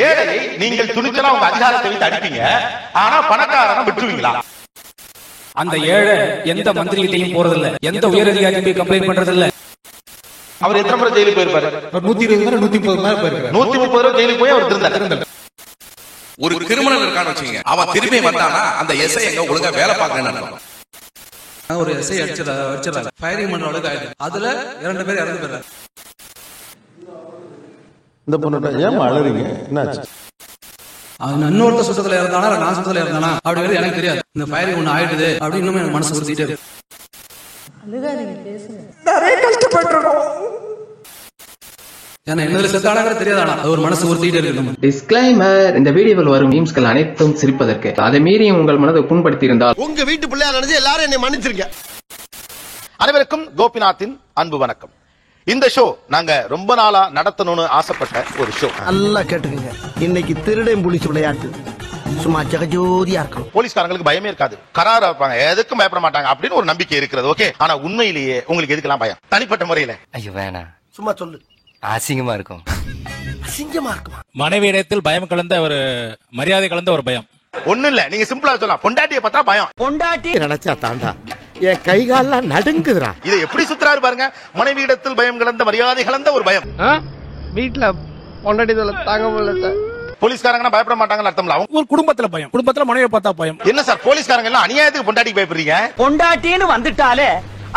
ஏழையை நீங்கள் துணிச்சலா உங்க அதிகாரத்தை வைத்து அடிப்பீங்க, ஆனா பணக்காரனை விட்டுருவீங்களா? அந்த ஏழை எந்த மந்திரிகிட்டையும் போறதில்ல, எந்த உயர் அதிகாரி போய் கம்ப்ளைண்ட் பண்றதில்ல. அவர் எத்தனை முறை ஜெயிலுக்கு போயிருப்பாரு? 120 முறை 130 முறை போயிருக்காரு. 130 முறை ஜெயிலுக்கு போய் அவர் திருந்தார். ஒரு கிரிமினல் இருக்கான்னு வச்சுங்க, அவன் திரும்பி வந்தானா அந்த எஸ்ஐ எங்க ஒழுங்கா வேலை பார்க்கணும். ஒரு எஸ்ஐ அடிச்சிடறாங்க, ஃபயரிங் பண்ண அளவுக்கு ஆயிடுச்சு. அதுல 2 பேர் இறந்து போயிடுறாங்க. இந்த பொண்ணு ஏன் அழறீங்க, என்னாச்சு? அவன் இன்னொருத்த சுத்தத்துல இருந்தானா நான் சுத்தத்துல இருந்தானா அப்படிங்கிறது எனக்கு தெரியாது. இந்த ஃபயரிங் ஒண்ணு ஆயிடுது அப்படின்னு இன்னும் எனக்கு மனசு உறுத்திட்டே இருக்கு. நிறைய கஷ்டப்பட்டுறோம். ஏன்னா என்னதுல செத்தானாங்க தெரியாதானா, அது ஒரு மனசு உறுத்திட்டே இருக்கு. டிஸ்க்ளைமர்: இந்த வீடியோவில் வரும் மீம்ஸ்கள் அனைத்தும் சிரிப்பதற்கு. அதை மீறி உங்கள் மனதை புண்படுத்தி இருந்தால் உங்க வீட்டு பிள்ளையா நினைச்சு எல்லாரும் என்னை மன்னிச்சிருங்க. அனைவருக்கும் கோபிநாத்தின் அன்பு வணக்கம். இந்த ஷோ நாங்க ரொம்ப நாளா நடத்தணும்னு ஆசைப்பட்ட ஒரு ஷோ. நல்லா கேட்டுக்கங்க, இன்னைக்கு திருடன் புலிஸ் விளையாட்டு சும்மா ஜெகஜோதியா இருக்கணும். போலீஸ்காரங்களுக்கு பயமே இருக்காது, கராரா இருப்பாங்க, எதுக்கும் பயப்பட மாட்டாங்க அப்படின்னு ஒரு நம்பிக்கை இருக்கிறது. ஓகே, ஆனா உண்மையிலேயே உங்களுக்கு எதுக்கெல்லாம் பயம்? தனிப்பட்ட முறையில ஐயோ வேணாம், சும்மா சொல்லு. அசிங்கமா இருக்கும். அசிங்கமா இருக்குமா? மனைவியிடத்தில் பயம் கலந்த ஒரு மரியாதை கலந்த ஒரு பயம். ஒண்ணு இல்ல, நீங்க சிம்பிளா சொல்லலாம், பொண்டாட்டியை பார்த்தா பயம். பொண்டாட்டி நினைச்சா தாண்டா என் கைகாலெல்லாம் நடுங்குதுடா. இதை எப்படி சுத்துறாரு பாருங்க. மனைவியிடத்தில் பயம் கலந்த மரியாதை கலந்த ஒரு பயம். வீட்டுல பொண்டாட்டி தாங்க முடியல. போலீஸ்காரங்க பயப்பட மாட்டாங்கன்னு அர்த்தம் இல்ல. ஒரு குடும்பத்துல பயம், குடும்பத்துல மனைவியை பார்த்தா பயம். என்ன சார் போலீஸ்காரங்க எல்லாம் அநியாயத்துக்கு பொண்டாட்டிக்கு பயப்படுறீங்க? பொண்டாட்டின்னு வந்துட்டாலே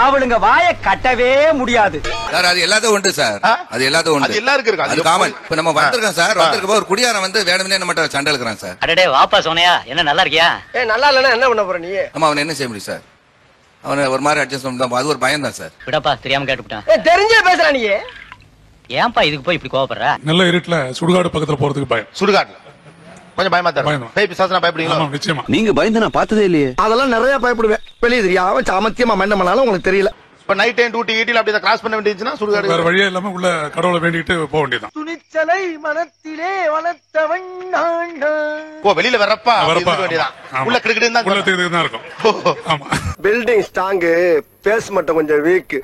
அவளுங்க வாய கட்டவே முடியாது சார். அது எல்லாத்தையும் உண்டு சார், அது எல்லாத்தையும் உண்டு, எல்லாருக்கும் இருக்கு, அது காமன். இப்ப நம்ம வந்திருக்கோம் சார், வந்திருக்க ஒரு குடியாரன் வந்து வேணும்னே நம்ம சண்டை இருக்கிறான் சார். அடடே வாப்பா சோனையா, என்ன நல்லா இருக்கியா? நல்லா இல்லன்னா என்ன பண்ண போற நீ? நம்ம அவனை என்ன செய்ய முடியும் சார்? அவனை ஒரு மாதிரி அட்ஜஸ்ட் பண்ணி, அது ஒரு பயம் தான் சார். விடப்பா, தெரியாம கேட்டுவிட்டான். தெரிஞ்சே பேசுற நீ. ஏன்பா இதுக்கு போய் இப்படி கோவப்படுற? நல்ல இருட்டுல சுடுகாடு பக்கத்துல போறதுக்கு பயம். சுடுகாட்டுல கொஞ்சம் பயமா தான். பேய் பிசாசுனா பயப்படுவீங்களா? நிச்சயமா. நீங்க பயந்து நான் பார்த்ததே இல்லையே. அதெல்லாம் நிறைய பயப்படுவேன். வெளியே தெரியாம சாமத்தியமா மண்ண பண்ணாலும் உங்களுக்கு தெரியல. இப்ப நைட் டைம் டியூட்டி ஈட்டில அப்படி கிராஸ் பண்ண வேண்டியதுன்னா சுடுகாடு வேற வழியே இல்லாம உள்ள கடவுளை வேண்டிட்டு போக வேண்டியதான். துணிச்சலை மனத்திலே வளர்த்தவன் நான். ஓ, வெளியில வரப்பா வேண்டியதான், உள்ள கிரிக்கெட் தான் தான் இருக்கும். ஆமா. பில்டிங் ஸ்ட்ராங், பேஸ் மட்டும் கொஞ்சம் வீக்.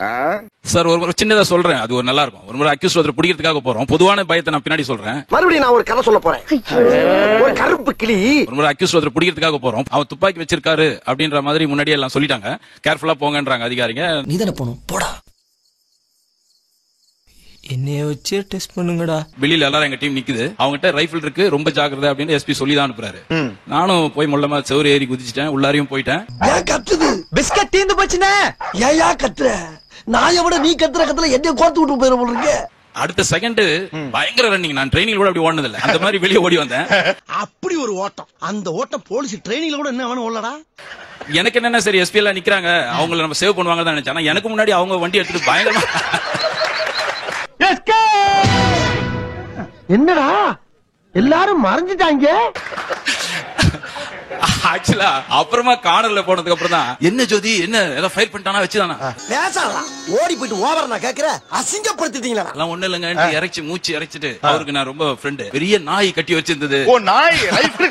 சார் ஒரு சின்னதா சொல்றேன், அது ஒரு நல்லா இருக்கும். ஒரு முறை அக்யூஸ்ட் ஒருத்தர் பிடிக்கிறதுக்காக போறோம். பொதுவான பயத்தை நான் பின்னாடி சொல்றேன். மறுபடியும் நான் ஒரு கதை சொல்ல போறேன். ஒரு கருப்பு கிளி. ஒரு முறை அக்யூஸ்ட் ஒருத்தர் பிடிக்கிறதுக்காக போறோம். அவன் துப்பாக்கி வச்சிருக்காரு அப்படின்ற மாதிரி முன்னாடியே எல்லாம் சொல்லிட்டாங்க. கேர்ஃபுல்லா போங்கன்றாங்க அதிகாரிங்க. நீதானே போணும், போடா. என்னைய வச்சு டெஸ்ட் பண்ணுங்கடா. வெளியில எல்லாரும் எங்க டீம் நிக்குது. அவங்ககிட்ட ரைபிள் இருக்கு, ரொம்ப ஜாக்கிரதை அப்படின்னு எஸ்பி சொல்லி தான் அனுப்புறாரு. நானும் போய் முள்ளமா செவரு ஏறி குதிச்சிட்டேன், உள்ளாரையும் போயிட்டேன். ஏன் கத்துது? பிஸ்கட் தீந்து போச்சுனே. ஏயா கத்துற? நான் எவட நீ கத்துற கத்துல என்ன கோர்த்து விட்டு போயிர போறீங்க. அடுத்த செகண்ட் பயங்கர ரன்னிங். நான் ட்ரெயினில் கூட அப்படி ஓடுனது இல்ல, அந்த மாதிரி வெளியே ஓடி வந்தேன். அப்படி ஒரு ஓட்டம், அந்த ஓட்டம் போலீஸ் ட்ரெயினிங்ல கூட என்ன வேணும் ஓடலடா. எனக்கு என்ன சரி, எஸ்பி எல்லாம் நிக்கிறாங்க, அவங்கள நம்ம சேவ் பண்ணுவாங்க தான் நினைச்சேன். ஆனா எனக்கு முன்னாடி அவங்க வண்டி எடுத்துட்டு பயங்கரமா. என்னடா எல்லாரும் மறைஞ்சிட்டாங்க. ஆக்சுவலா அப்புறமா கார்னர்ல போனதுக்கு அப்புறம் தான் என்ன ஜோதி என்ன ஏதோ ஃபயர் பண்ணிட்டானா வச்சுதானா பேசலாம். ஓடி போயிட்டு ஓவர் நான் கேக்குறேன், அசிங்கப்படுத்திட்டீங்களா? எல்லாம் ஒண்ணு இல்லங்க, இறைச்சி மூச்சு இறைச்சிட்டு அவருக்கு நான் ரொம்ப ஃப்ரெண்ட். பெரிய நாய் கட்டி வச்சிருந்தது. ஓ, நாய் லைஃப்.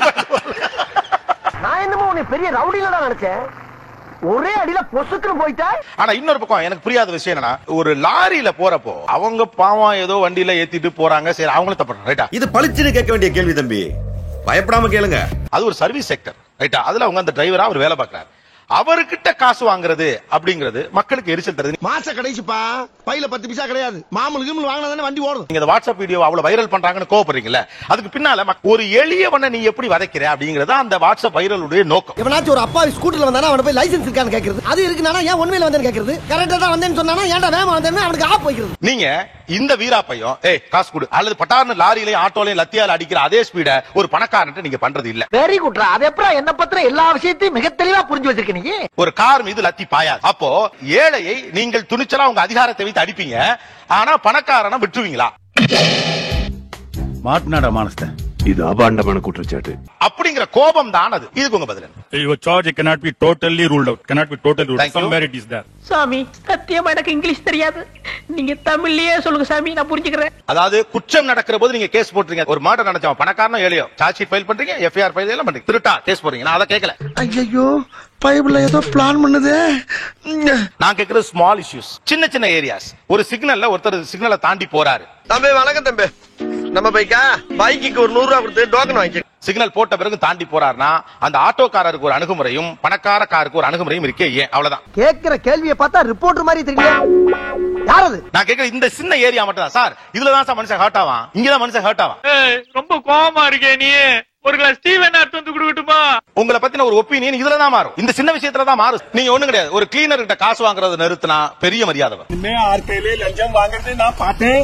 நான் என்னமோ உன்னை பெரிய ரவுடில நினைச்சேன், ஒரே அடியில பொசுக்குன்னு போயிட்டா. ஆனா இன்னொரு பக்கம் எனக்கு புரியாத விஷயம் என்னன்னா, ஒரு லாரியில போறப்போ அவங்க பாவம் ஏதோ வண்டியில ஏத்திட்டு போறாங்க, சரி அவங்களும் தப்பு ரைட்டா? இது பளிச்சுன்னு கேட்க வேண்டிய கேள்வி தம்பி, பயப்படாம கேளுங்க. அது ஒரு சர்வீஸ் செக்டர் ரைட்டா? அதுல அவங்க அந்த டிரைவரா அவர் வேலை பார்க்கறாரு. அவர்கிட்ட காசு வாங்குறது அப்படிங்கிறது மக்களுக்கு எரிச்சல் தருது. மாச கடைசிப்பா பையில 10 பைசா கிடையாது. மாமூல் வாங்கினா தானே வண்டி ஓடும். நீங்க வாட்ஸ்அப் வீடியோ அவ்வளவு வைரல் பண்றாங்கன்னு கோவப்படுறீங்கல்ல, அதுக்கு பின்னால ஒரு எளியவனை நீ எப்படி வதைக்கிற அப்படிங்கறது அந்த வாட்ஸ்அப் வைரலுடைய நோக்கம். எவனாச்சும் ஒரு அப்பா ஸ்கூட்டர்ல வந்தானா அவன போய் லைசென்ஸ் இருக்கான்னு கேக்குறது, அது இருக்குனானா ஏன் உண்மையில வந்தேன்னு கேக்குறது, கரெக்ட்டா தான் வந்தேன்னு சொன்னானா ஏன்டா வேகமா வந்தேன்னு அவனுக்கு ஆப் வைக்கிறது. நீங்க இந்த வீராப்பையும் ஏய் காசு கொடு அல்லது பட்டார்னு லாரியில ஆட்டோல லத்தியால அடிக்கிற அதே ஸ்பீட ஒரு பணக்காரன்ட்ட நீங்க பண்றது இல்ல. வெரி குட்ரா. அது எப்பறா என்ன பத்திர எல்லா விஷயத்தையும் மிக தெளிவா புரிஞ்சு வச்சிருக்க நீ. ஒரு கார் மீது லத்தி பாயாது. அப்போ ஏழையை நீங்கள் துணிச்சலா உங்க அதிகாரத்தை வைத்து அடிப்பீங்க, ஆனா பணக்காரனை விட்டுருவீங்களா? மாட்டுநாடா மானஸ்த, இது அபாண்டமான குற்றச்சாட்டு. அப்படிங்கிற கோபம் தான் அது. இதுக்கு உங்க பதில் என்ன? Your charge cannot be totally ruled out. Cannot be totally ruled out. Somewhere it is there. சாமி சத்தியமா எனக்கு இங்கிலீஷ் தெரியாது, நீங்க தமிழ்லயே சொல்லுங்க சாமி, நான் புரிஞ்சுக்கிறேன். அதாவது குற்றம் நடக்கிற போது நீங்க கேஸ் போடுறீங்க. ஒரு மர்டர் நடந்தவன் பணக்காரனோ ஏழையோ சார்ஜ் ஷீட் ஃபைல் பண்றீங்க, எஃப்ஐஆர் ஃபைல் எல்லாம் பண்றீங்க. திருட்டா கேஸ் போடுறீங்க. நான் அதை கேட்கல. ஐயோ பைபிள்ல ஏதோ பிளான் பண்ணுது. நான் கேட்கறது ஸ்மால் இஷ்யூஸ், சின்ன சின்ன ஏரியாஸ். ஒரு சிக்னல்ல ஒருத்தர் சிக்னலை தாண்டி போறாரு. தம்பி வணக்கம் தம்பி, நம்ம பைக்கா பைக்கு ஒரு 100 ரூபா கொடுத்து டோக்கன் வாங்கி சிக்னல் போட்ட பிறகு தாண்டி போறாருன்னா அந்த ஆட்டோக்காரருக்கு ஒரு அணுகுமுறையும் பணக்கார காருக்கு ஒரு அணுகுமுறையும் இருக்கே, ஏன்? அவ்வளவுதான். கேக்குற கேள்வியை பார்த்தா ரிப்போர்ட்டர் மாதிரி தெரியல. யாரது? நான் கேக்குற இந்த சின்ன ஏரியா மட்டும் தான் சார். இதுலதான் சார் மனுஷன் ஹர்ட் ஆவான், இங்கதான் மனுஷன் ஹர்ட் ஆவான். ரொம்ப கோவமா இருக்கே நீ. ஒரு கிளாஸ் டீ வேணா எடுத்து வந்து கொடுக்கட்டுமா? உங்களை பத்தின ஒரு ஒப்பீனியன் இதுலதான் மாறும், இந்த சின்ன விஷயத்துல தான் மாறும். நீங்க ஒண்ணு கிடையாது, ஒரு கிளீனர் கிட்ட காசு வாங்குறது நிறுத்தினா பெரிய மரியாதை. ஆறு கையிலே லஞ்சம் வாங்குறது நான் பார்த்தேன்.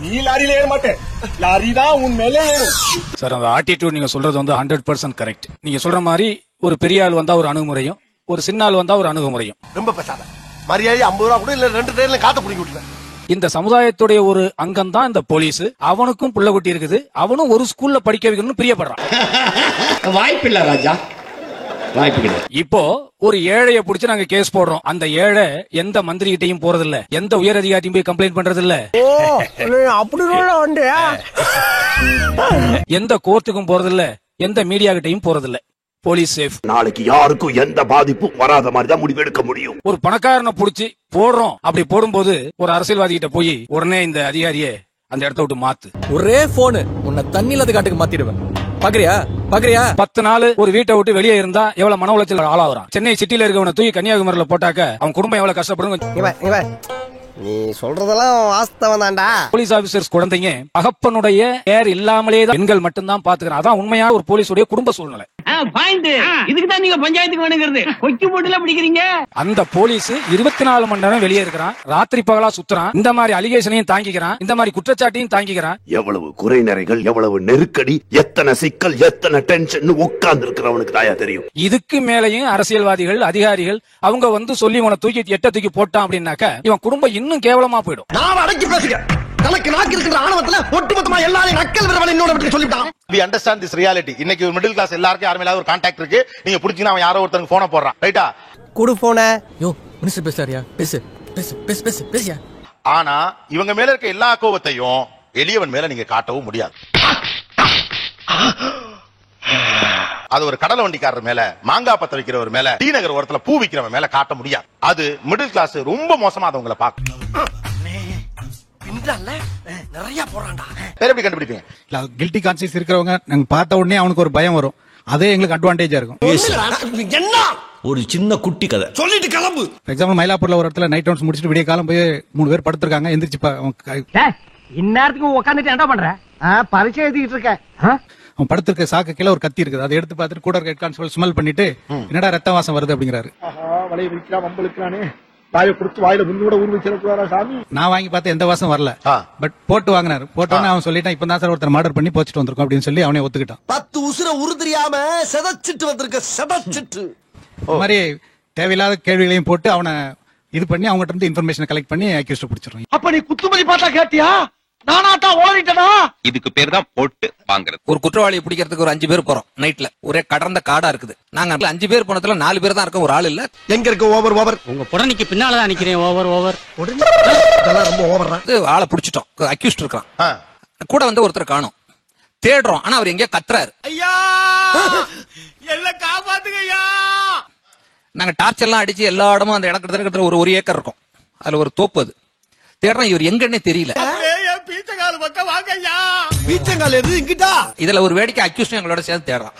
நீ லாரியில ஏற மாட்டேன், லாரி தான் உன் மேலே ஏறும். சார் அந்த ஆட்டிடியூட் நீங்க சொல்றது வந்து 100% கரெக்ட். நீங்க சொல்ற மாதிரி ஒரு பெரிய ஆள் வந்தா ஒரு அணுகுமுறையும், ஒரு சின்ன ஆள் வந்தா ஒரு அணுகுமுறையும். ரொம்ப பேசாத. மரியாதை 50 ரூபா கூட இல்ல 2 ட்ரெயின்ல காத்து பிடிக்க விட்டுறேன். இந்த சமுதாயத்துடைய ஒரு அங்கம் தான் இந்த போலீஸ். அவனுக்கும் புள்ள குட்டி இருக்குது, அவனும் ஒரு ஸ்கூல்ல படிக்க வைக்கணும்னு பிரியப்படுறான். வாய்ப்பில்லை ராஜா, வாய்ப்பு. இப்போ ஒரு ஏழைய புடிச்சு நாங்க கேஸ் போடுறோம். அந்த ஏழை எந்த மந்திரி கிட்டையும் போறது இல்ல, எந்த உயர் அதிகாரியும் போய் கம்ப்ளைண்ட் பண்றது இல்ல, அப்படி எந்த கோர்ட்டுக்கும் போறது இல்ல, எந்த மீடியா கிட்டையும் போறது இல்ல. Police safe. நாளைக்கு யாருக்கும் எந்த பாதிப்பும் வராத மாதிரி தான் முடிவெடுக்க முடியும். ஒரு பணக்காரனை புடிச்சு போடுறோம், அப்படி போடும்போது ஒரு அரசியல்வாதி கிட்ட போய் உடனே இந்த அதிகாரியே அந்த இடத்த விட்டு மாத்து. ஒரே போனு உன்னை தண்ணியில்லாத காட்டுக்கு மாத்திடுவேன். பாக்குறியா 10 நாள் ஒரு வீட்டை விட்டு வெளியே இருந்தா எவ்வளவு மன உளைச்சல் ஆளாகிறான். சென்னை சிட்டில இருக்கவனை தூக்கி கன்னியாகுமரியில போட்டாக்க அவன் குடும்பம் எவ்வளவு கஷ்டப்படும். நீ சொல்றதெல்லாம் வாஸ்தவம் தான்டா. போலீஸ் ஆபீசர்ஸ் குழந்தைங்க அகப்பனுடைய கேர் இல்லாமலே பெண்கள் மட்டும்தான் பாத்துக்கிறான். அதான் உண்மையான ஒரு போலீஸுடைய குடும்ப சூழ்நிலை. இதுக்குதான் நீங்க பஞ்சாயத்துக்கு வேணுங்கிறது. கொக்கி போட்டுல பிடிக்கிறீங்க. அந்த போலீஸ் 24 மணி நேரம் வெளியே இருக்கிறான், ராத்திரி பகலா சுத்துறான், இந்த மாதிரி அலிகேஷனையும் தாங்கிக்கிறான், இந்த மாதிரி குற்றச்சாட்டையும் தாங்கிக்கிறான். எவ்வளவு குறை நிறைகள், எவ்வளவு நெருக்கடி, எத்தனை சிக்கல், எத்தனை டென்ஷன் உட்கார்ந்து இருக்கிறவனுக்கு தாயா தெரியும். இதுக்கு மேலேயும் அரசியல்வாதிகள் அதிகாரிகள் அவங்க வந்து சொல்லி உன தூக்கி எட்ட தூக்கி போட்டான் அப்படின்னாக்க இவன் குடும்பம் இன்னும் கேவலமா போயிடும். நான் அடக்கி பேசுங்க. தனக்கு நாக்கு இருக்கிற ஆணவத்துல ஒட்டுமொத்தமா எல்லாரையும் நக்கல் விரவல் என்னோட பற்றி சொல்லிட்டான். We understand this reality. இன்னைக்கு ஒரு மிடில் கிளாஸ் எல்லாருக்கும் யாருமே இல்லாத ஒரு கான்டாக்ட் இருக்கு. நீங்க புடிச்சீங்கன்னா அவன் யாரோ ஒருத்தருக்கு போனை போடுறான், ரைட்டா? குடு போன. யோ மினிஸ்டர் பேசுறாரியா, பேசு பேசு பேசு பேசு பேசியா. ஆனா இவங்க மேல இருக்க எல்லா கோபத்தையும் எளியவன் மேல நீங்க காட்டவும் முடியாது. அது ஒரு கடலை வண்டிக்காரர் மேல, மாங்காய் பத்த வைக்கிறவர் மேல, டி நகர் ஓரத்துல பூ விக்கிறவன் மேல காட்ட முடியாது. அது மிடில் கிளாஸ் ரொம்ப மோசமா அதை உங்களை பார்க்கும். நிறைய போறான்டா. வேற எப்படி கண்டுபிடிப்பீங்க? கில்ட்டி கான்சியஸ் இருக்கிறவங்க நாங்க பார்த்த உடனே அவனுக்கு ஒரு பயம் வரும். அதே எங்களுக்கு அட்வான்டேஜா இருக்கும். என்ன ஒரு சின்ன குட்டி கதை சொல்லிட்டு கிளம்பு. ஃபார் எக்ஸாம்பிள் மயிலாப்பூர்ல ஒரு இடத்துல நைட் ரவுண்ட்ஸ் முடிச்சுட்டு விடிய காலம் போய் 3 பேர் படுத்திருக்காங்க. எந்திரிச்சு இந்நேரத்துக்கு உட்காந்துட்டு என்ன பண்ற? பரிச்சை எழுதிட்டு இருக்க. அவன் படுத்திருக்க சாக்கு கீழே ஒரு கத்தி இருக்குது. அதை எடுத்து பார்த்துட்டு கூட இருக்க ஹெட் கான்ஸ்டபிள் ஸ்மெல் பண்ணிட்டு என்னடா ரத்த வாசம் வருது அப்படிங்கிறாரு. வலைய விரிக்கலாம் வம்பளுக்கானே வாயை கொடுத்து வாயில முன்னு கூட ஊர் வச்சிருக்காரா சாமி. நான் வாங்கி பார்த்து எந்த வாசம் வரல, பட் போட்டு வாங்கினாரு. போட்டோன்னு அவன் சொல்லிட்டான், இப்ப தான் சார் ஒருத்தர் மர்டர் பண்ணி போச்சுட்டு வந்திருக்கோம் அப்படின்னு சொல்லி அவனே ஒத்துக்கிட்டான். 10 உசுர உரு தெரியாம செதச்சிட்டு வந்திருக்க செதச்சிட்டு. இந்த மாதிரி தேவையில்லாத கேள்விகளையும் போட்டு அவனை இது பண்ணி அவங்ககிட்ட இருந்து இன்ஃபர்மேஷன் கலெக்ட் பண்ணி அக்யூஸ்ட் பிடிச்சிடும். அப்ப நீ குத்துமதி பார்த்தா கேட்டியா? நானா தான் ஓடிட்டனா? இதுக்கு பேர் தான் போட்டு வாங்குறது. ஒரு குற்றவாளியை பிடிக்கிறதுக்கு ஒரு 5 பேர் போறோம். நைட்ல ஒரே கடந்த காடா இருக்குது. நாங்க 5 பேர் போனதுல 4 பேர் தான் இருக்க, ஒரு ஆள் இல்ல. எங்க இருக்கு ஓவர் ஓவர்? உங்க புடனைக்கு பின்னாலதான் நிக்கிறேன். ஓவர் ஓவர் இதெல்லாம் ரொம்ப ஓவர்ரா. ஆளை பிடிச்சிட்டோம், அக்யூஸ்ட் இருக்கான். கூட வந்து ஒருத்தர் காணோம், தேடுறோம். ஆனா அவர் எங்கேயோ கத்துறாரு. ஐயா எல்லாம் காப்பாத்துங்க ஐயா. நாங்க டார்ச் எல்லாம் அடிச்சு எல்லா இடமும் அந்த இடம் கிட்ட ஒரு ஏக்கர் இருக்கும், அதுல ஒரு தோப்பு. அது தேடுறோம், இவர் எங்கன்னே தெரியல. பீச்சங்கால் பக்கம் வாங்க ஐயா. பீச்சங்கால் எது இங்கிட்டா? இதுல ஒரு வேடிக்கை, அக்யூஸ்ட் எங்களோட சேர்ந்து தேடுறான்.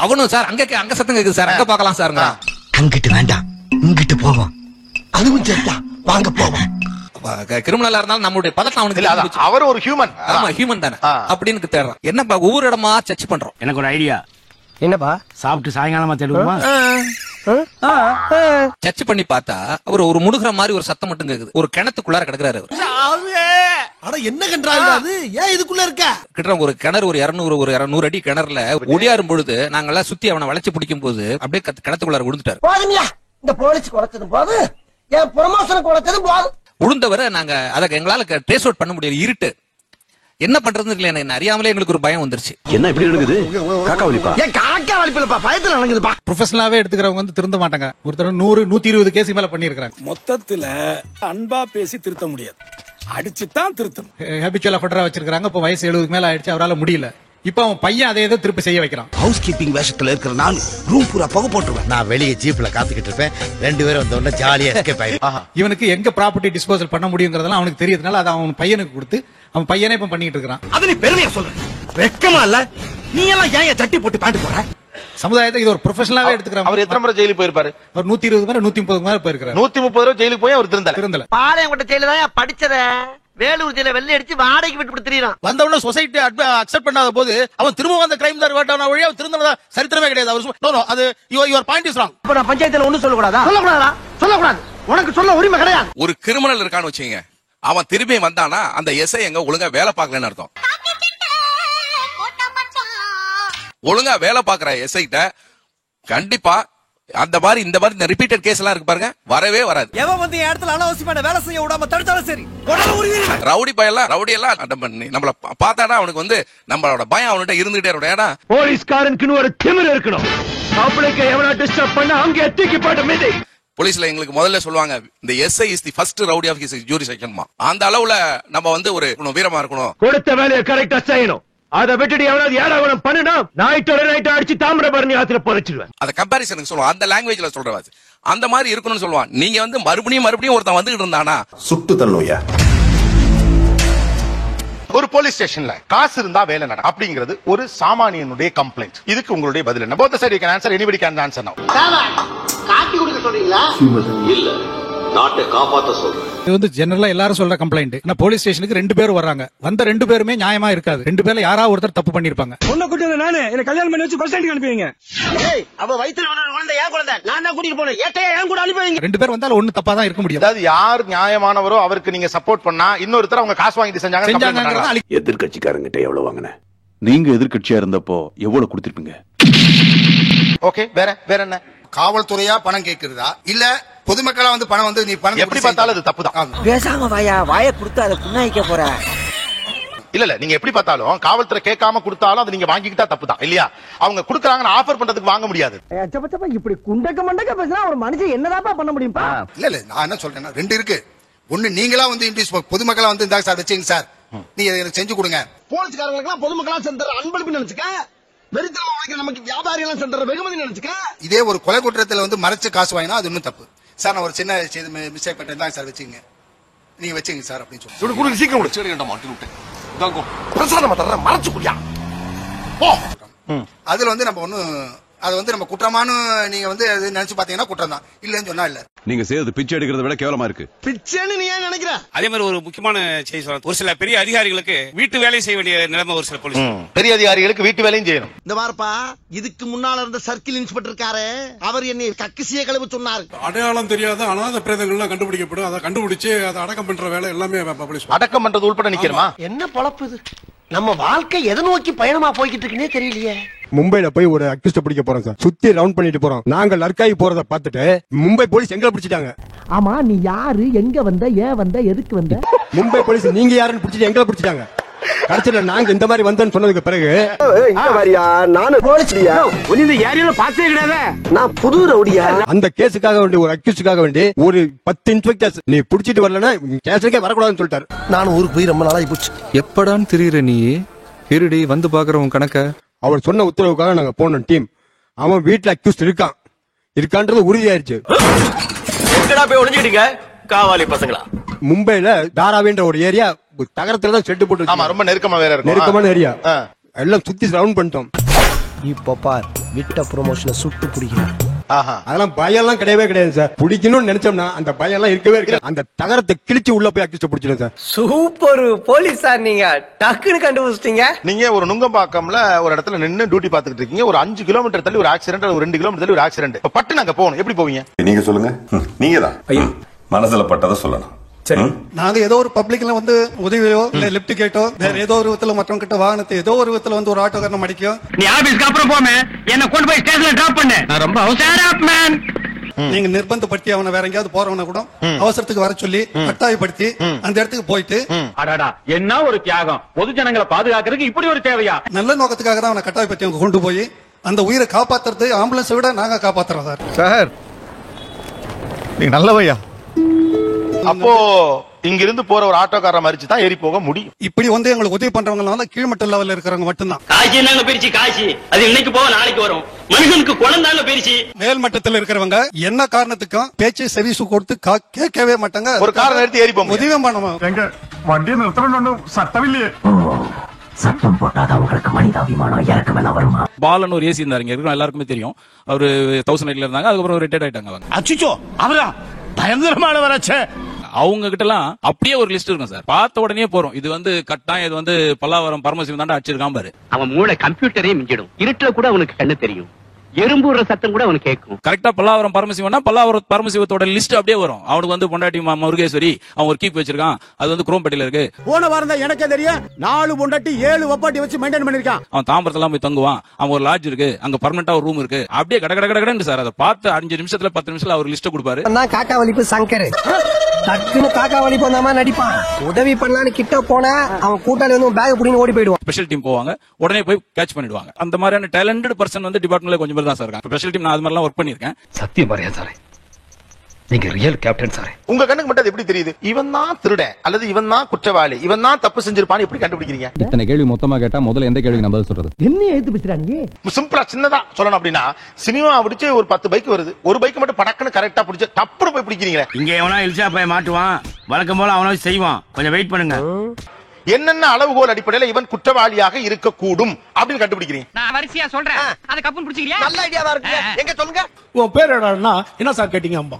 அவனும் சார் அங்க சத்தம் கேக்குது சார், அங்க பாக்கலாம் சார். அங்கிட்டு வேண்டாம், இங்கிட்டு போவோம். அதுவும் சேர்த்தா வாங்க போவோம். கிரிமினலா இருந்தாலும் நம்மளுடைய பதட்டம் அவனுக்கு. அவர் ஒரு ஹியூமன். ஆமா ஹியூமன் தானே அப்படின்னு தேடுறான். என்னப்பா ஒவ்வொரு இடமா சர்ச் பண்றோம். எனக்கு ஒரு ஐடியா. என்னப்பா? சாப்பிட்டு சாயங்காலமா தேடுவோமா? சர்ச் பண்ணி பார்த்தா அவர் ஒரு முடுகிற மாதிரி ஒரு சத்தம் மட்டும் கேக்குது. ஒரு கிணத்துக்குள்ளார கிடக்குறாரு அவர். அட என்ன கண்டாங்க அது? ஏன் இதுக்குள்ள இருக்க? கிட்ட ஒரு கிணறு ஒரு 200 அடி கிணறுல ஒடியாரும் பொழுது நாங்கெல்லாம் சுத்தி அவனை வளைச்சு பிடிக்கும் போது அப்படியே கிணத்துக்குள்ளார விழுந்துட்டாரு. போதுமியா, இந்த போலீஸ் குறைச்சது போது, என் ப்ரமோஷன் குறைச்சது போது. விழுந்தவரை நாங்க அதை எங்களால ட்ரேஸ் அவுட் பண்ண முடியாது, இருட்டு. என்ன பண்றதுன்னு இல்ல, என்ன அறியாமலே எங்களுக்கு ஒரு பயம் வந்துருச்சு. என்ன இப்படி நடக்குது? காக்கா வலிப்பா? ஏன் காக்கா வலிப்பிலப்பா, பயத்துல நடக்குதுப்பா. ப்ரொஃபஷனலாவே எடுத்துக்கிறவங்க வந்து திருந்த மாட்டாங்க. ஒருத்தர் 100-120 கேஸ் மேல பண்ணிருக்காங்க. மொத்தத்துல அன்பா பேசி திருத்த முடியாது, அடிச்சுதான் திருத்தணும். ஹேபிச்சுவல் அஃபெண்டரா வச்சிருக்காங்க. இப்ப வயசு 70 மேல ஆயிடுச்சு, அவரால முடியல. இப்ப அவன் பையன் அதே திருப்பி செய்ய வைக்கிறான். ஹவுஸ் கீப்பிங் வேஷத்துல இருக்கிற நான் ரூம் பூரா புகை போட்டுருவேன். நான் வெளியே ஜீப்ல காத்துக்கிட்டு இருப்பேன். 2 பேரும் வந்த உடனே ஜாலியா எஸ்கேப் ஆயிடும். இவனுக்கு எங்க ப்ராப்பர்ட்டி டிஸ்போசல் பண்ண முடியுங்கிறதெல்லாம் அவனுக்கு தெரியறதுனால அதை அவன் பையனுக்கு கொடுத்து அவன் பையனே இப்ப பண்ணிட்டு இருக்கான். அது நீ பெருமையா சொல்ற, வெக்கமா இல்ல? நீ எல்லாம் ஏன் சட்டி போட்டு பேண்ட் போற? சமுதாயத்தை இது ஒரு ப்ரொஃபஷனலாவே எடுத்துக்கிறாங்க. அவர் எத்தனை முறை ஜெயிலுக்கு போயிருப்பாரு? அவர் 120 முறை 130 முறை போயிருக்காரு. 130 ரூபாய் ஜெயிலுக்கு போய் அவர் திருந்தல. பாளையங்கோட்டை ஜெயில தான் படிச்சத, வேலூர் ஜெயில வெள்ளை அடிச்சு வாடகைக்கு விட்டு திரியறான். வந்தவன சொசைட்டி அக்செப்ட் பண்ணாத போது அவன் திரும்ப அந்த கிரைம் தான் வேட்டான வழியா அவன் திருந்தனதா சரித்திரமே கிடையாது. அவர் அது யுவர் பாயிண்ட் இஸ் ராங். இப்ப நான் பஞ்சாயத்துல ஒண்ணு சொல்ல கூடாதா? சொல்லக்கூடாது. உனக்கு சொல்ல உரிமை கிடையாது. ஒரு கிரிமினல் இருக்கான்னு வச்சுங்க, அவன் திரும்பி வந்தானா அந்த எஸ்ஐ எங்க ஒழுங்கா வேலை பார்க்கலன்னு அர்த்தம். ஒழுங்கா வேலை பார்க்கற எஸ்ஐட்ட கண்டிப்பா அந்த மாதிரி இந்த மாதிரி ரிப்பீட்டட் கேஸ் எல்லாம் இருக்கு பாருங்க, வரவே வராது. எவன் வந்து என் இடத்துல அனாவசியமான வேலை செய்ய விடாம தடுத்தாலும் சரி, ரவுடி எல்லாம் நம்மள பார்த்தானா அவனுக்கு வந்து நம்மளோட பயம் அவன்கிட்ட இருந்துகிட்டே இருக்கும். ஏன்னா போலீஸ்காரனுக்குன்னு ஒரு திமிரு இருக்கணும். பப்ளிக்கை எவனா டிஸ்டர்ப் பண்ண அங்க எத்திக்கு போட்ட மீதி. போலீஸ்ல எங்களுக்கு முதல்ல சொல்லுவாங்க, இந்த SI is the first rowdy of his jurisdiction. அந்த அளவுல நம்ம வந்து ஒரு வீரமா இருக்கணும். கொடுத்த வேலையை கரெக்டா செய்யணும். அதை விட்டுட்டு எவனாவது ஏடாவனம் பண்ணுனா நைட்டோட நைட் அடிச்சு தாமிரபரணி ஆத்துல புதைச்சிடுவேன். அந்த கம்பாரிசனுக்கு சொல்லுவான், அந்த லாங்குவேஜ்ல சொல்றவாச்சு அந்த மாதிரி இருக்கணும்னு சொல்லுவான். நீங்க வந்து மறுபடியும் ஒருத்தன் வந்துகிட்டு இருந்தானா சுட்டு தள்ளுயா. ஒரு போலீஸ் ஸ்டேஷன்ல காசு இருந்தா வேலை நட அப்படிங்கிறது ஒரு சாமானியனுடைய கம்ப்ளைண்ட். இதுக்கு உங்களுடைய பதில் என்ன? both the side you can answer, anybody can answer now. காட்டி கொடுக்க சொல்றீங்களா? இல்ல, நாட்டை காப்பாத்த சொல்றேன். இது வந்து ஜெனரலா எல்லாரும் சொல்ற கம்ப்ளைண்ட். போலீஸ் ஸ்டேஷனுக்கு 2 பேர் வர்றாங்க, வந்த 2 பேருமே நியாயமா இருக்காது. 2 பேர்ல யாராவது ஒருத்தர் தப்பு பண்ணிருப்பாங்க. பொண்ணை கூட்டி நானே என்ன கல்யாணம் பண்ணி வச்சு பஸ் ஸ்டாண்டுக்கு அனுப்புவீங்க. ஏய், அவ வயித்துல குழந்தை ஏன் குழந்தை? நான் தான் கூட்டிட்டு போறேன். ஏட்டையா ஏன் கூட அனுப்புவீங்க? 2 பேர் வந்தால ஒண்ணு தப்பா தான் இருக்க முடியும். அதாவது யார் நியாயமானவரோ அவருக்கு நீங்க சப்போர்ட் பண்ணா இன்னொருத்தர் அவங்க காசு வாங்கிட்டு செஞ்சாங்க. எதிர்கட்சிக்காரங்கிட்ட எவ்வளவு வாங்கின? நீங்க எதிர்க்கட்சியா இருந்தப்போ எவ்வளவு கொடுத்திருப்பீங்க? ஓகே, வேற என்ன? காவல்துறையா பணம் கேக்குறதா இல்ல பொதுமக்களா வந்து பணம் வந்து நீ பணம் எப்படி பார்த்தாலும் அது தப்பு தான். பேசாம வாயை கொடுத்து அதை புண்ணாய்க்க போற. இல்ல நீங்க எப்படி பார்த்தாலும் காவல்துறை கேட்காம கொடுத்தாலும் அது நீங்க வாங்கிக்கிட்டா தப்பு தான் இல்லையா? அவங்க கொடுக்கறாங்கன்னு ஆஃபர் பண்றதுக்கு வாங்க முடியாது. இப்படி குண்டக்க மண்டக்க பேசினா ஒரு மனுஷன் என்னதாப்பா பண்ண முடியும்பா? இல்ல நான் என்ன சொல்றேன்னா 2 இருக்கு. ஒண்ணு நீங்களா வந்து இன்ட்ரீஸ் பொதுமக்களா வந்து இந்தாங்க சார் வச்சுங்க சார், நீங்க எனக்கு செஞ்சு கொடுங்க. போலீஸ்காரங்களுக்கு எல்லாம் பொதுமக்களா சென்ற அன்பளிப்பு நினைச்சுக்க, வெறித்தனமா வாங்கிற நமக்கு வியாபாரி எல்லாம் சென்ற வெகுமதி நினைச்சுக்க. இதே ஒரு கொலை குற்றத்துல வந்து மறைச்சு காசு வாங்கினா அது இன்னும் தப்பு. சார் நான் ஒரு சின்ன மிஸ்டேக் பண்ணிட்டேன் தான் சார், வச்சுங்க நீங்க வச்சுங்க சார் அப்படின்னு சொல்லி சீக்கிரம் மறைச்சு குடியா. அதுல வந்து நம்ம ஒண்ணு அது வந்து நம்ம குற்றமான நீங்க வந்து நினைச்சு பாத்தீங்கன்னா குற்றம் தான், இல்லன்னு சொன்னா இல்ல. நீங்க செய்யறது பிச்சை எடுக்கிறத விட கேவலமா இருக்கு. பிச்சைன்னு நீ ஏன் நினைக்கிற? அதே மாதிரி ஒரு முக்கியமான செய்தி சொல்றேன். ஒரு சில பெரிய அதிகாரிகளுக்கு வீட்டு வேலை செய்ய வேண்டிய நிலைமை ஒரு சில போலீஸ் பெரிய அதிகாரிகளுக்கு வீட்டு வேலையும் செய்யணும். இந்த மாதிரிப்பா இதுக்கு முன்னால இருந்த சர்க்கிள் இன்ஸ்பெக்டர் இருக்காரு, அவர் என்னை கக்கிசிய கழுவு சொன்னார். அடையாளம் தெரியாத அனாதை பிரேதங்கள்லாம் கண்டுபிடிக்கப்படும், அதை கண்டுபிடிச்சு அதை அடக்கம் பண்ற வேலை எல்லாமே போலீஸ். அடக்கம் பண்றது உள்பட நிக்கிறமா? என்ன பொழப்பு இது? நம்ம வாழ்க்கை எதை நோக்கி பயணமா போய்கிட்டு இருக்குன்னே தெரியலையே. மும்பைல போய் ஒரு அக்யூஸ்ட் பிடிக்க போறோம் சார். சுத்தி ரவுண்ட் பண்ணிட்டு போறோம். நாங்க லர்க்காயி போறத பார்த்துட்டு மும்பை போலீஸ் எங்களை பிடிச்சிட்டாங்க. ஆமா, நீ யாரு, எங்க வந்த, ஏன் வந்த, எதுக்கு வந்த? மும்பை போலீஸ் நீங்க யாருன்னு பிடிச்சிட்டு எங்களை பிடிச்சிட்டாங்க. கடைசியில நாங்க இந்த மாதிரி வந்தோன்னு சொன்னதுக்கு பிறகு புது ரவுடியா அந்த கேஸுக்காக வேண்டி ஒரு அக்யூஸ்டுக்காக வேண்டி ஒரு 10 இன்ஸ்பெக்டர்ஸ் நீ பிடிச்சிட்டு வரலன்னா கேஸுக்கே வரக்கூடாதுன்னு சொல்லிட்டாரு. நான் ஊருக்கு போய் ரொம்ப நாளாகி போச்சு. எப்படான்னு தெரியுற நீ இருடி வந்து பாக்குறவங்க கணக்க. அவர் சொன்ன உத்தரவுக்காக நாங்க போனோம் டீம். அவன் வீட்டுல அக்யூஸ்ட் இருக்கான்றது உறுதியாயிருச்சு. போய் ஒளிஞ்சிட்டீங்க காவாலி பசங்களா. மும்பைல தாராவின்ற ஒரு ஏரியா தகரத்துல தான் செட்டு போட்டு. ஆமா, ரொம்ப நெருக்கமா வேற இருக்கும். நெருக்கமான ஏரியா எல்லாம் சுத்தி ரவுண்ட் பண்ணிட்டோம். இப்ப பார் விட்ட ப்ரொமோஷனை சுட்டு பிடிக்கிறேன். அதெல்லாம் பயம் எல்லாம் கிடையவே கிடையாது சார். பிடிக்கணும்னு நினைச்சோம்னா அந்த பயம் எல்லாம் இருக்கவே இருக்காது. அந்த தகரத்தை கிழிச்சு உள்ள போய் அக்யூஸ்ட் பிடிச்சிடும் சார். சூப்பர் போலீஸ் சார், நீங்க டக்குன்னு கண்டுபிடிச்சிட்டீங்க. நீங்க ஒரு நுங்கம்பாக்கம்ல ஒரு இடத்துல நின்னு டியூட்டி பாத்துக்கிட்டு இருக்கீங்க. ஒரு 5 கிலோமீட்டர் தள்ளி ஒரு ஆக்சிடென்ட், ஒரு 2 கிலோமீட்டர் தள்ளி ஒரு ஆக்சிடென்ட். பட்டு நாங்க போகணும், எப்படி போவீங்க? நீங்க சொல்லுங்க. நீங்க தான் மனசுல பட்டதை சொல்லணும். நாங்க ஏதோ ஒரு பப்ளிக்ல வந்து உதவியோ இல்ல லிப்ட் கேட்டோ வேற ஏதோ ஒரு விதத்துல மற்றவங்க கிட்ட வாகனத்தை ஏதோ ஒரு விதத்துல வந்து ஒரு ஆட்டோக்காரன் மடிக்கும். நீ ஆபீஸ்க்கு அப்புறம் போமே என்ன கொண்டு போய் ஸ்டேஷன்ல டிராப் பண்ணு. நான் ரொம்ப அவசரம். நீங்க நிர்பந்தப்படுத்தி அவனை வேற எங்கேயாவது போறவன கூட அவசரத்துக்கு வர சொல்லி கட்டாயப்படுத்தி அந்த இடத்துக்கு போயிட்டு என்ன ஒரு தியாகம், பொது ஜனங்களை பாதுகாக்கிறதுக்கு இப்படி ஒரு தேவையா? நல்ல நோக்கத்துக்காக தான் அவனை கட்டாயப்படுத்தி அவங்க கொண்டு போய் அந்த உயிரை காப்பாத்துறது ஆம்புலன்ஸை விட நாங்க காப்பாத்துறோம் சார். சார் நீங்க நல்லவையா. அப்போ இங்க இருந்து போற ஒரு ஆட்டோக்காரன் மறிச்சு தான் ஏறி போக முடியும். இப்படி வந்து எங்களுக்கு உதவி பண்றவங்க கீழ்மட்ட லெவல்ல இருக்கிறவங்க மட்டும்தான். காசி நாங்க பிரிச்சு காசி அது இன்னைக்கு போக நாளைக்கு வரும். மனுஷனுக்கு குழந்தாங்க பிரிச்சு மேல் மட்டத்தில் இருக்கிறவங்க என்ன காரணத்துக்கும் பேச்சு செவிசு கொடுத்து கேட்கவே மாட்டாங்க. ஒரு காரணம் எடுத்து ஏறி போக உதவி பண்ணுவோம். வண்டியை நிறுத்தணும் சட்டமில்லையே. சத்தம் போட்டாதான் உங்களுக்கு மனிதாபிமானம் இறக்கமெல்லாம் வருமா? பாலன் ஒரு ஏசி இருந்தாரு, இங்க இருக்கிற எல்லாருக்குமே தெரியும். அவரு 1008 இருந்தாங்க, அதுக்கப்புறம் ரிட்டையர்ட் ஆயிட்டாங்க அவங்க. அச்சிச்சோ அவரா பயங்கரமானவராச்சே. அவங்க கிட்ட எல்லாம் அப்படியே ஒரு லிஸ்ட் இருக்கும் சார். பார்த்த உடனே போறோம், இது வந்து கட்டாயம், இது வந்து பல்லாவரம் பரமசிவம் தாண்டா அடிச்சிருக்கான் பாரு. அவன் மூளை கம்ப்யூட்டரே மிஞ்சிடும். இருட்டுல கூட அவனுக்கு கண்ணு தெரியும். எறும்புற சத்தம் கூட அவனுக்கு கேட்கும். கரெக்டா பல்லாவரம் பரமசிவம்னா பல்லாவரம் பரமசிவத்தோட லிஸ்ட் அப்படியே வரும். அவனுக்கு வந்து பொண்டாட்டி முருகேஸ்வரி, அவன் ஒரு கீப் வச்சிருக்கான், அது வந்து குரோம்பேட்டையில இருக்கு. போன வாரம் தான் எனக்கே தெரியும் 4 பொண்டாட்டி 7 வப்பாட்டி வச்சு மெயின்டைன் பண்ணிருக்கான். அவன் தாம்பரத்துல போய் தங்குவான், அவன் ஒரு லாட்ஜ் இருக்கு, அங்க பர்மனண்டா ஒரு ரூம் இருக்கு. அப்படியே கட கட கடன்னு சார் அதை பார்த்து 5 நிமிஷத்துல 10 நிமிஷத்துல அவர் லிஸ்ட் கொடுப்பாரு. காக்கா வலிப்பு சங்கர் டக்குன்னு காக்கா வலிப்பு வந்த மாதிரி நடிப்பான். உதவி பண்ணலான்னு கிட்ட போனா அவன் கூட்டாளி வந்து பேக் புடின்னு ஓடி போயிடுவான். ஸ்பெஷல் டீம் போவாங்க, உடனே போய் கேட்ச் பண்ணிடுவாங்க. அந்த மாதிரியான டேலண்டட் பர்சன் வந்து டிபார்ட்மெண்ட்ல கொஞ்சம் பேர் தான் சார் இருக்காங்க. ஸ்பெஷல் டீம் நான் அது மாதிரிலாம் ஒர்க் பண்ணிருக்கேன். சத்தியம் பாரியா சார், நீங்க ரியல் கேப்டன் சார். உங்க கண்ணுக்கு மட்டும் அது எப்படி தெரியுது? இவன் தான் திருடன் அல்லது இவன் தான் குற்றவாளி, இவன் தான் தப்பு செஞ்சிருப்பான்னு எப்படி கண்டுபிடிக்கிறீங்க? இத்தனை கேள்வி மொத்தமா கேட்டா முதல்ல எந்த கேள்விக்கு நான் பதில் சொல்றது? என்ன எழுத்து பேசுறாங்க? சிம்பிளா சின்னதா சொல்லணும் அப்படின்னா, சினிமா பிடிச்சு ஒரு 10 பைக் வருது, ஒரு பைக் மட்டும் படக்குன்னு கரெக்டா பிடிச்சு டப்புனு போய் பிடிக்கிறீங்களே. இங்க எவனா இல்சா போய் மாட்டுவான், வழக்கம் போல அவனாவது செய்வான். கொஞ்சம் வெயிட் பண்ணுங்க. என்னென்ன அளவுகோல் அடிப்படையில இவன் குற்றவாளியாக இருக்கக்கூடும் அப்படின்னு கண்டுபிடிக்கிறீங்க? நான் வரிசையா சொல்றேன், அதை கப்புன்னு பிடிச்சிக்கிறியா? நல்ல ஐடியாவா இருக்கு. எங்க சொல்லுங்க. உன் பேர் என்னன்னா என்ன சார் கேட்டீங்க அம்பா?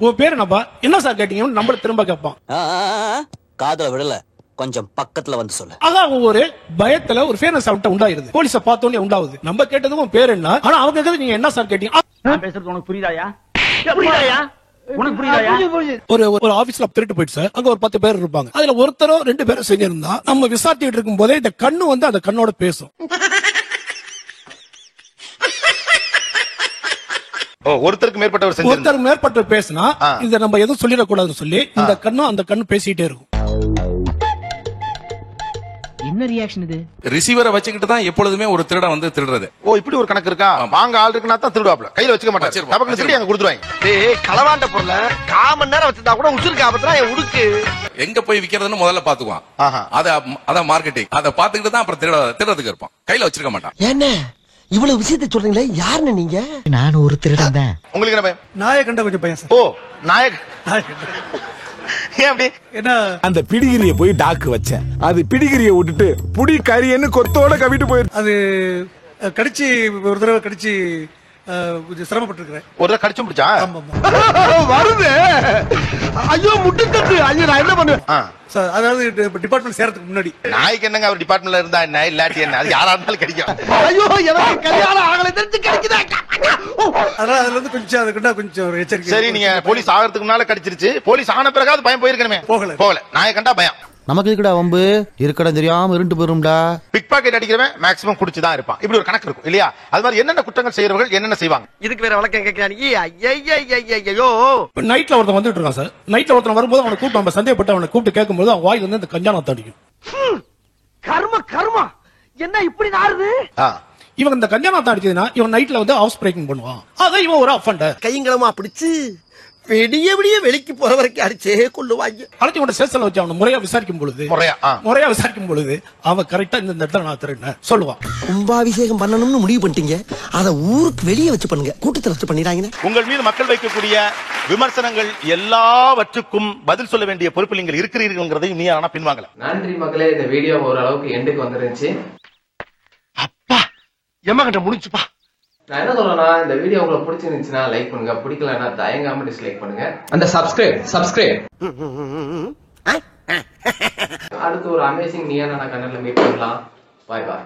உன் பேர் என்னப்பா? என்ன சார் கேட்டீங்க நம்மள திரும்ப கேட்பான். காதுல விடல, கொஞ்சம் பக்கத்துல வந்து சொல்லு. அதான் ஒரு பயத்துல ஒரு ஃபேர்னஸ் அவன்கிட்ட உண்டாயிருது. போலீஸ பார்த்தோன்னே உண்டாவுது. நம்ம கேட்டதும் உன் பேர் என்ன, ஆனா அவங்க கேட்டது நீங்க என்ன சார் கேட்டீங்க. நான் பேசுறது உனக்கு புரியுதாயா? புரியுதாயா? உனக்கு புரியுதாயா? ஒரு ஆபீஸ்ல திருட்டு போயிட்டு சார், அங்க ஒரு 10 பேர் இருப்பாங்க. அதுல ஒருத்தரோ 2 பேரும் செஞ்சிருந்தா நம்ம விசாரிச்சுட்டு இருக்கும் போதே இந்த கண்ணு வந்து அந்த கண்ணோட பேசும். ஒருத்தருக்கு மேற்பட்டவர் பேசினா இத நம்ம எதுவும் சொல்லிடக்கூடாதுன்னு சொல்லி இந்த கண்ணும் அந்த கண்ணு பேசிட்டே இருக்கும். என்ன ரியாக்ஷன் இது? ரிசீவரை வச்சுக்கிட்டு தான் எப்பொழுதுமே ஒரு திருடன் வந்து திருடுறது. ஓ இப்படி ஒரு கணக்கு இருக்கா? வாங்க ஆள் இருக்குன்னா தான் திருடுவாப்ல, கையில வச்சுக்க மாட்டாரு. டபக்குன்னு திருடி அங்க கொடுத்துருவாங்க. டேய் களவாண்ட பொருள 1/4 மணி நேரம் வச்சிருந்தா கூட உசுருக்கு ஆபத்துனா என் உடுக்கு எங்க போய் விக்கிறதுன்னு முதல்ல பாத்துக்குவான். அதான் மார்க்கெட்டிங். அதை பாத்துக்கிட்டு தான் அப்புறம் திருடறதுக்கு இருப்பான், கையில வச்சிருக்க மாட்டான். என்ன இவ்வளவு விஷயத்தை சொல்றீங்களே, யாருன்னு நீங்க? நான் ஒரு திருடன் தான். உங்களுக்கு என்ன பயம்? நாயை கண்ட கொஞ்சம் பயம் சார். ஓ நாயக். ஏன் அப்படி? என்ன அந்த பிடிகிரிய போய் டாக்கு வச்சேன், அது பிடிகிரிய விட்டுட்டு புடி கரியன்னு கொத்தோட கவிட்டு போயிரு. அது கடிச்சு ஒரு தடவை கடிச்சு கொஞ்சம் சிரமப்பட்டிருக்கிறேன். ஒரு தடவை கடிச்சு முடிச்சா வருது. ஐயோ முட்டுக்கட்டு. ஐயோ நான் என்ன பண்ணுவேன் சார், அதாவது டிபார்ட்மெண்ட் சேரத்துக்கு முன்னாடி. நாய்க்கு என்னங்க அவர் டிபார்ட்மெண்ட்ல இருந்தா என்ன இல்லாட்டி என்ன, அது யாரா இருந்தாலும் கிடைக்கும். ஐயோ எனக்கு கல்யாணம் ஆகல தெரிஞ்சு கிடைக்குதா? அதனால அதுல இருந்து கொஞ்சம் அதுக்கிட்ட கொஞ்சம் ஒரு எச்சரிக்கை. சரி, நீங்க போலீஸ் ஆகிறதுக்கு முன்னால கடிச்சிருச்சு, போலீஸ் ஆன பிறகு பயம் போயிருக்கணுமே. போகல. நாயை கண்டா பயம். நமக்கு இருக்கடா வம்பு, இருக்கடா தெரியாம இருண்டு போயிரும்டா. பிக் பாக்கெட் அடிக்கிறவன் மேக்ஸிமம் குடிச்சுதான் இருப்பான். இப்படி ஒரு கணக்கு இருக்கும் இல்லையா? அது மாதிரி என்னென்ன குற்றங்கள் செய்யறவர்கள் என்னென்ன செய்வாங்க? இதுக்கு வேற வழக்கம் கேட்கிறாங்க. ஐயோ நைட்ல ஒருத்தன் வந்துட்டு இருக்கான் சார். நைட்ல ஒருத்தன் வரும்போது அவனை கூப்பிட்டு நம்ம சந்தேகப்பட்டு அவனை கூப்பிட்டு கேட்கும்போது அவன் வாயில இருந்து அந்த கஞ்சானத்தை அடிக்கும். கர்மா என்ன இப்படி நாறுது? இவன் இந்த கஞ்சானத்தை அடிச்சதுன்னா இவன் நைட்ல வந்து ஹவுஸ் பிரேக்கிங் பண்ணுவான். அதான் இவன் ஒரு அஃபண்டர். கைங்களமா பிடிச்சு விடிய வெளிக்கு போற வரைக்கும் அடிச்சே கொள்ளுவாங்க. அழைச்சி உன ஸ்டேஷன்ல வச்சு அவனை முறையா விசாரிக்கும் பொழுது அவன் கரெக்டா இந்த இடத்துல நான் திருடுனேன் சொல்லுவான். கும்பாபிஷேகம் பண்ணணும்னு முடிவு பண்ணிட்டீங்க, அத ஊருக்கு வெளியே வச்சு பண்ணுங்க, கூட்டத்துல வச்சு பண்ணிடாங்க. உங்கள் மீது மக்கள் வைக்கக்கூடிய விமர்சனங்கள் எல்லாவற்றுக்கும் பதில் சொல்ல வேண்டிய பொறுப்பில் நீங்கள் இருக்கிறீர்கள்ங்கிறதையும் நீ ஆனா பின்வாங்கல. நன்றி மக்களே, இந்த வீடியோ ஓரளவுக்கு எண்டுக்கு வந்துருந்துச்சு. அப்பா எம்மகிட்ட முடிஞ்சுப்பா. நான் என்ன சொல்றேன்னா, இந்த வீடியோ உங்களுக்கு பிடிச்சிருந்துச்சுன்னா லைக் பண்ணுங்க, பிடிக்கலன்னா தயங்காம டிஸ்லைக் பண்ணுங்க. அந்த சப்ஸ்கிரைப் அடுத்து ஒரு அமேசிங் நீயா நான் கண்ணல மீட் பண்ணலாம். பாய் பாய்.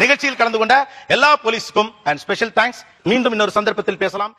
நிகழ்ச்சியில் கலந்து கொண்ட எல்லா போலீஸ்க்கும் அண்ட் ஸ்பெஷல் தேங்க்ஸ். மீண்டும் இன்னொரு சந்தர்ப்பத்தில் பேசலாம்.